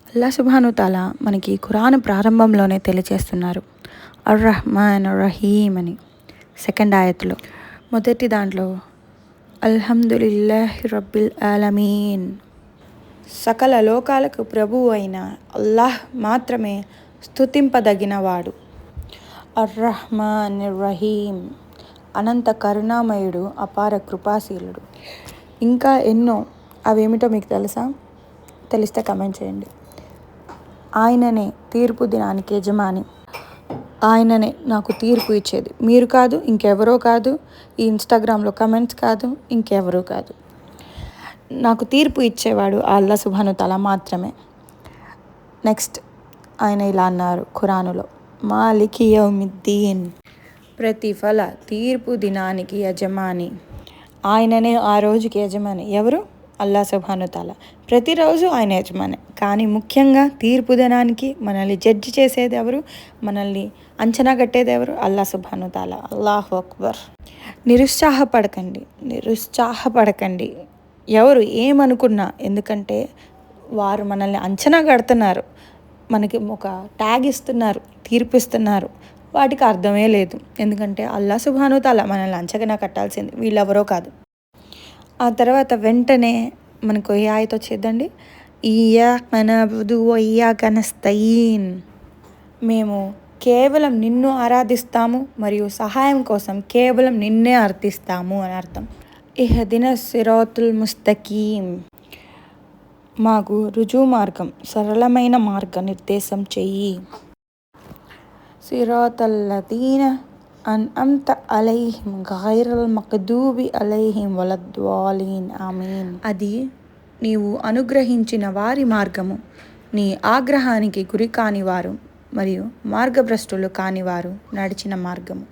అల్లా సుబ్హాను తాలా మనకి ఖురాన్ ప్రారంభంలోనే తెలియచేస్తున్నారు అర్ రహ్మాన్ రహీమ్ అని. సెకండ్ ఆయత్లో మొదటి దాంట్లో అల్హమ్దులిల్లాహి రబ్బిల్ ఆలమీన్, సకల లోకాలకు ప్రభువు అయిన అల్లాహ్ మాత్రమే స్తుతింపదగినవాడు. అర్ రహ్మాన్ రహీమ్, అనంత కరుణామయుడు, అపార కృపాశీలుడు. ఇంకా ఎన్నో, అవేమిటో మీకు తెలుసా? తెలిస్తే కమెంట్ చేయండి. ఆయననే తీర్పు దినానికి యజమాని, ఆయననే నాకు తీర్పు ఇచ్చేది, మీరు కాదు, ఇంకెవరో కాదు, ఈ ఇన్స్టాగ్రామ్లో కమెంట్స్ కాదు, ఇంకెవరూ కాదు. నాకు తీర్పు ఇచ్చేవాడు ఆ అల్లా సుబ్హాను తాలా మాత్రమే. నెక్స్ట్ ఆయన ఇలా అన్నారు ఖురానులో, మాలికి యౌమిద్దీన్, ప్రతిఫల తీర్పు దినానికి యజమాని. ఆయననే ఆ రోజుకి యజమాని. ఎవరు? అల్లా సుబ్హాను తాలా. ప్రతిరోజు ఆయన యజమాని, కానీ ముఖ్యంగా తీర్పు దినానికి మనల్ని జడ్జి చేసేది ఎవరు? మనల్ని అంచనా కట్టేది ఎవరు? అల్లా సుబ్హాను తాలా. అల్లాహు అక్బర్. నిరుత్సాహపడకండి ఎవరు ఏమనుకున్నా, ఎందుకంటే వారు మనల్ని అంచనా కడుతున్నారు, మనకి ఒక ట్యాగ్ ఇస్తున్నారు, తీర్పిస్తున్నారు. వాటికి అర్థమే లేదు, ఎందుకంటే అల్లా సుబ్హాను తాలా మనల్ని అంచనా కట్టాల్సింది, వీళ్ళెవరో కాదు. ఆ తర్వాత వెంటనే మనకు ఏ ఆయత వచ్చేద్దండి, ఇయ్యాక నఅబుదు వ ఇయ్యాక నస్తయీన్, మేము కేవలం నిన్ను ఆరాధిస్తాము మరియు సహాయం కోసం కేవలం నిన్నే అర్థిస్తాము అని అర్థం. ఇహ్దిన సిరాతుల్ ముస్తకీం, మాకు రుజువు మార్గం, సరళమైన మార్గ నిర్దేశం చెయ్యి. సిరాతల్లదీన అన్అమ్త అలైహిం గైరల్ మగ్దూబి అలైహిం వలద్వాలీన్ ఆమీన్. అది నీవు అనుగ్రహించిన వారి మార్గము, నీ ఆగ్రహానికి గురి కానివారు మరియు మార్గభ్రష్టులు కానివారు నడిచిన మార్గము.